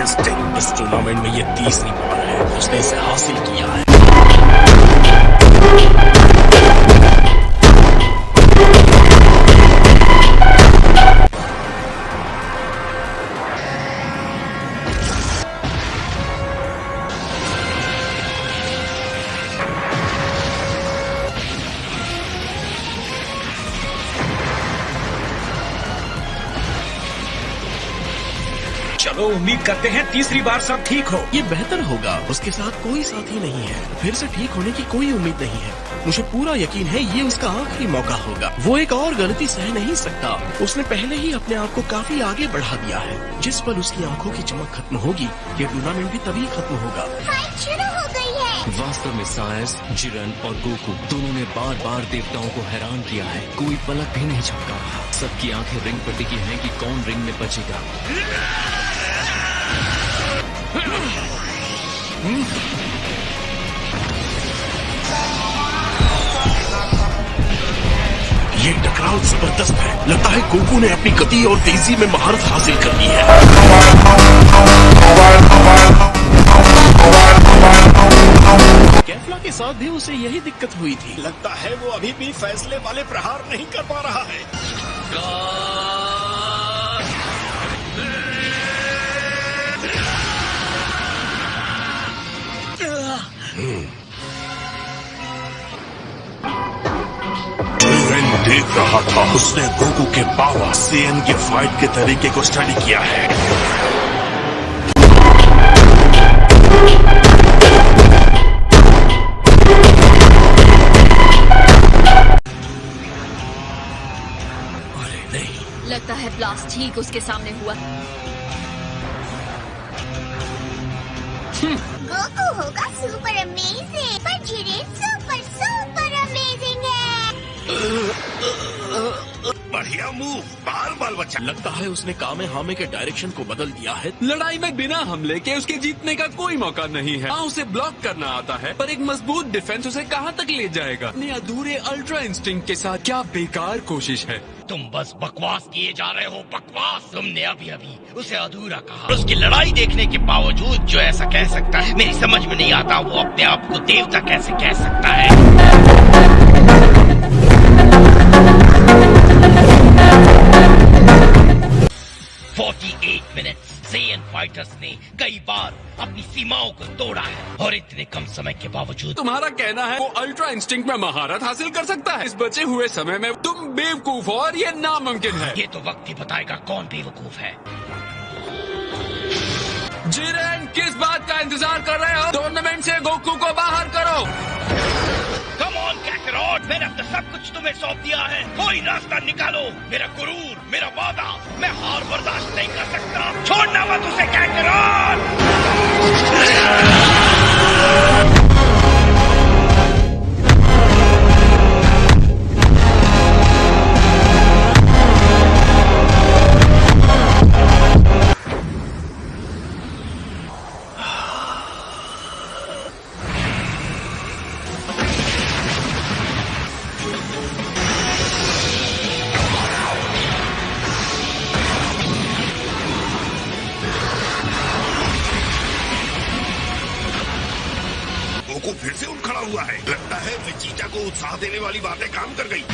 Instinct. इस tournament में ये तीसरी बार है उसने इसे हासिल किया है। चलो उम्मीद करते हैं तीसरी बार सब ठीक हो। ये बेहतर होगा, उसके साथ कोई साथी नहीं है, फिर से ठीक होने की कोई उम्मीद नहीं है। मुझे पूरा यकीन है ये उसका आखिरी मौका होगा। वो एक और गलती सह नहीं सकता। उसने पहले ही अपने आप को काफी आगे बढ़ा दिया है। जिस पर उसकी आंखों की चमक खत्म होगी, ये टूर्नामेंट भी तभी खत्म होगा। फाइट शुरू हो गई है। वास्तव में सायस, जिरन और गोकू दोनों ने बार बार देवताओं को हैरान किया है। कोई पलक भी नहीं झपका रहा। सबकी आंखें रिंग पर टिकी हैं कि कौन रिंग में बचेगा। ये टकराव जबरदस्त है। लगता है गोकू ने अपनी गति और तेजी में महारत हासिल कर ली है। कैफला के साथ भी उसे यही दिक्कत हुई थी। लगता है वो अभी भी फैसले वाले प्रहार नहीं कर पा रहा है। देख रहा था, उसने गोकू के पावर सेन के फाइट के तरीके को स्टडी किया है। अरे नहीं, लगता है ब्लास्ट ठीक उसके सामने हुआ। गोकू होगा सुपर अमेजिंग, पर जिरेन सुपर सुपर अमेजिंग है। बढ़िया मूव, बाल बच्चा। लगता है उसने कामे हामे के डायरेक्शन को बदल दिया है। लड़ाई में बिना हमले के उसके जीतने का कोई मौका नहीं है। हाँ, उसे ब्लॉक करना आता है, पर एक मजबूत डिफेंस उसे कहाँ तक ले जाएगा। अपने अधूरे अल्ट्रा इंस्टिंक्ट के साथ क्या बेकार कोशिश है। तुम बस बकवास किए जा रहे हो, बकवास। तुमने अभी अभी उसे अधूरा कहा। उसकी लड़ाई देखने के बावजूद जो ऐसा कह सकता है, मेरी समझ में नहीं आता वो अपने आप को देवता कैसे कह सकता है। 48 मिनट्स सेयन फाइटर्स ने कई बार अपनी सीमाओं को तोड़ा है और इतने कम समय के बावजूद। तुम्हारा कहना है वो अल्ट्रा इंस्टिंक्ट में महारत हासिल कर सकता है। इस बचे हुए समय में तुम बेवकूफ हो और ये नामुमकिन है। ये तो वक्त ही बताएगा कौन बेवकूफ है। जिरेन, किस बात का इंतजार कर रहे हो? टूर्नामेंट से गोकू को बाहर करो। कम ऑन कैकरॉट, मैंने अब तक सब कुछ तुम्हें सौंप दिया है। कोई रास्ता निकालो। मेरा गुरूर, मेरा वादा, मैं हार बर्दाश्त नहीं कर सकता। छोड़ना मत उसे कैकरॉट। गोकू फिर से उठ खड़ा हुआ है। लगता है विजीटा को उत्साह देने वाली बातें काम कर गई।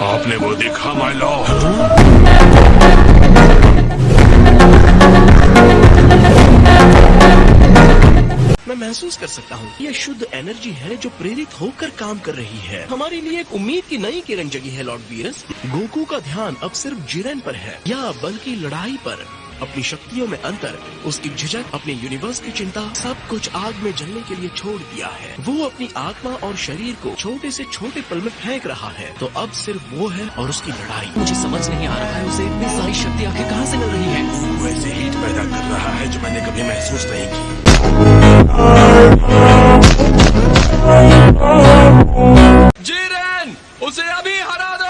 आपने वो देखा माय लॉर्ड? मैं महसूस कर सकता हूँ ये शुद्ध एनर्जी है जो प्रेरित होकर काम कर रही है। हमारे लिए एक उम्मीद की नई किरण जगी है लॉर्ड वीरस। गोकू का ध्यान अब सिर्फ जिरेन पर है, या बल्कि लड़ाई पर। अपनी शक्तियों में अंतर, उसकी झिझक, अपने यूनिवर्स की चिंता, सब कुछ आग में जलने के लिए छोड़ दिया है। वो अपनी आत्मा और शरीर को छोटे से छोटे पल में फेंक रहा है। तो अब सिर्फ वो है और उसकी लड़ाई। मुझे समझ नहीं आ रहा है उसे इतनी सारी शक्ति आखिर कहाँ से मिल रही है। वैसे हीट पैदा कर रहा है जो मैंने कभी महसूस नहीं की। जिरेन, उसे अभी हरा दो।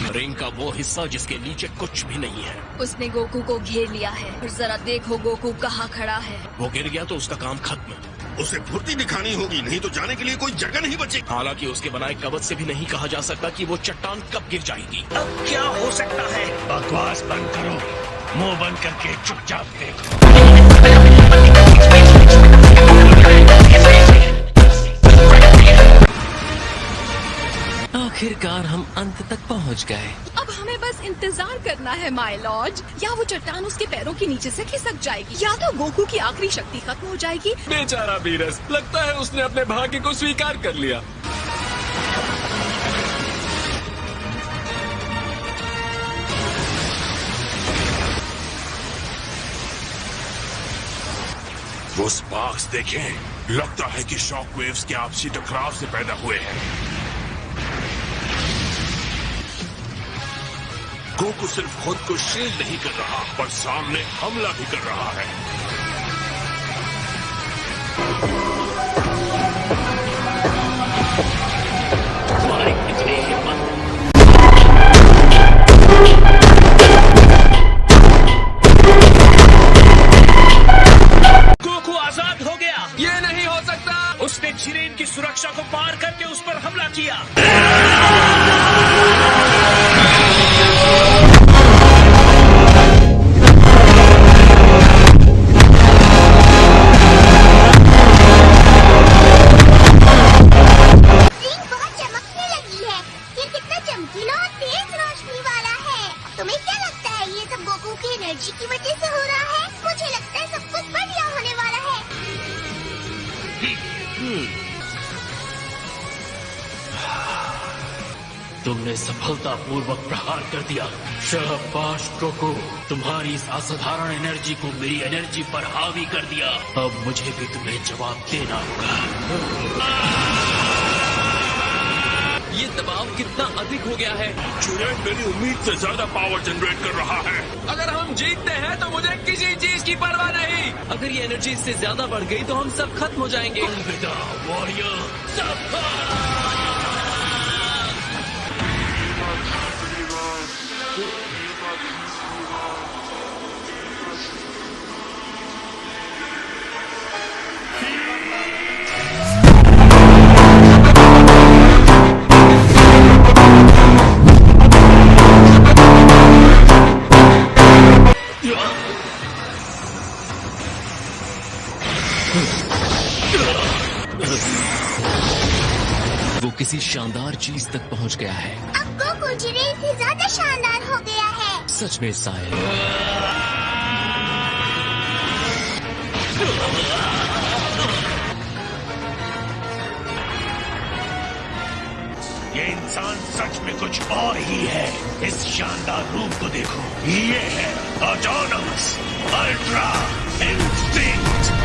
रिंग का वो हिस्सा जिसके नीचे कुछ भी नहीं है। उसने गोकू को घेर लिया है और जरा देखो गोकू कहाँ खड़ा है। वो गिर गया तो उसका काम खत्म। उसे फुर्ती दिखानी होगी, नहीं तो जाने के लिए कोई जगह नहीं बचेगी। हालांकि उसके बनाए कवच से भी नहीं कहा जा सकता कि वो चट्टान कब गिर जाएगी। अब क्या हो सकता है? बकवास बंद करो, मुंह बंद करके चुपचाप देखो। आखिरकार हम अंत तक पहुंच गए। अब हमें बस इंतजार करना है माय लॉर्ड। या वो चट्टान उसके पैरों के नीचे से खिसक जाएगी, या तो गोकू की आखिरी शक्ति खत्म हो जाएगी। बेचारा वीरस, लगता है उसने अपने भाग्य को स्वीकार कर लिया। वो स्पार्क्स देखें, लगता है कि शॉक वेव्स के आपसी टकराव से पैदा हुए हैं। गोकू सिर्फ खुद को शील्ड नहीं कर रहा, पर सामने हमला भी कर रहा है। तुम्हारी कितनी हिम्मत! गोकू आजाद हो गया। ये नहीं हो सकता। उसने जिरेन की सुरक्षा को पार करके उस पर हमला किया। रिंग बहुत चमकने लगी है। ये कितना चमकीला और तेज रोशनी वाला है। तुम्हें क्या लगता है ये सब गोकू की एनर्जी की वजह से हो रहा है? मुझे लगता है सब कुछ बढ़िया होने वाला है। तुमने सफलतापूर्वक प्रहार कर दिया। शाबाश गोकू, तुम्हारी इस असाधारण एनर्जी को मेरी एनर्जी पर हावी कर दिया। अब मुझे भी तुम्हें जवाब देना होगा। ये दबाव कितना अधिक हो गया है। जिरेन मेरी उम्मीद से ज्यादा पावर जनरेट कर रहा है। अगर हम जीतते हैं तो मुझे किसी चीज की परवाह नहीं। अगर ये एनर्जी इससे ज्यादा बढ़ गई तो हम सब खत्म हो जाएंगे। अलविदा वॉरियर। वो किसी शानदार चीज तक पहुंच गया है। अब गोकू जिरेन से ज्यादा शानदार हो गया है। सच में साहिल। ये इंसान सच में कुछ और ही है। इस शानदार रूप को देखो, ये है ऑटोनमस अल्ट्रा इंस्टिंक्ट।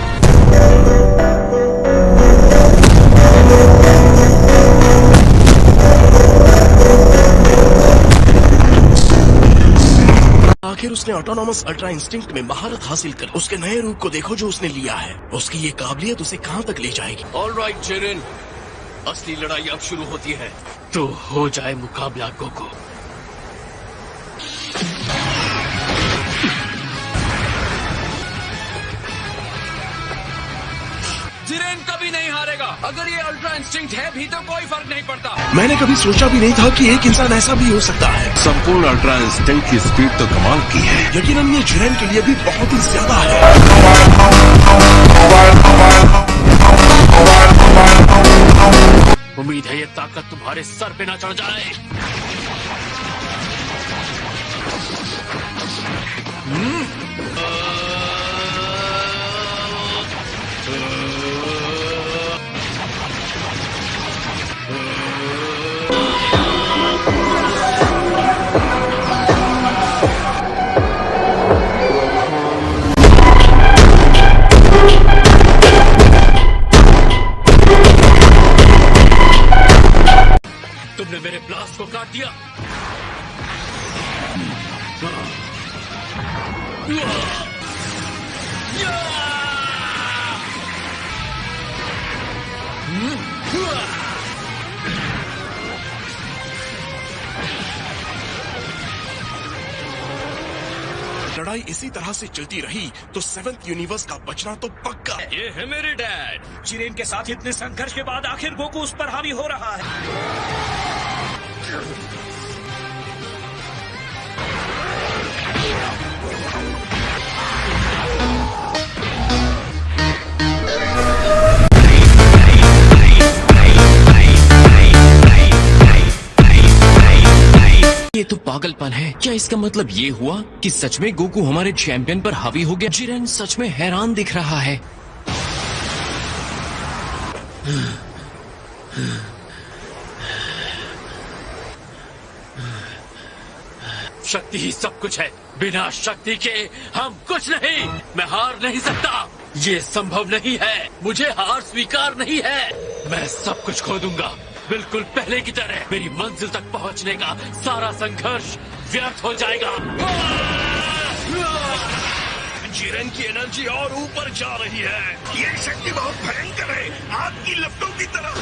आखिर उसने ऑटोनॉमस अल्ट्रा इंस्टिंक्ट में महारत हासिल कर उसके नए रूप को देखो जो उसने लिया है। उसकी ये काबिलियत उसे कहां तक ले जाएगी। ऑलराइट जिरेन, असली लड़ाई अब शुरू होती है। तो हो जाए मुकाबला गोकू। जिरेन कभी नहीं हारेगा। अगर ये अल्ट्रा इंस्टिंक्ट है भी तो कोई फर्क नहीं पड़ता। मैंने कभी सोचा भी नहीं था कि एक इंसान ऐसा भी हो सकता है। संपूर्ण अल्ट्रा इंस्टिंक्ट की स्पीड तो कमाल की है। यकीनन ये जिरेन के लिए भी बहुत ही ज्यादा है। उम्मीद है ये ताकत तुम्हारे सर पे ना चढ़ जाए। काट दिया। लड़ाई इसी तरह से चलती रही तो 7th यूनिवर्स का बचना तो पक्का है। ये है मेरे डैड। जिरेन के साथ इतने संघर्ष के बाद आखिर गोकू उस पर हावी हो रहा है। ये तो पागलपन है। क्या इसका मतलब ये हुआ कि सच में गोकू हमारे चैंपियन पर हावी हो गया? जिरेन सच में हैरान दिख रहा है। शक्ति ही सब कुछ है। बिना शक्ति के हम कुछ नहीं। मैं हार नहीं सकता। ये संभव नहीं है। मुझे हार स्वीकार नहीं है। मैं सब कुछ खो दूंगा, बिल्कुल पहले की तरह। मेरी मंजिल तक पहुंचने का सारा संघर्ष व्यर्थ हो जाएगा। जिरेन की एनर्जी और ऊपर जा रही है। ये शक्ति बहुत भयंकर है, आग की लपटों की तरह।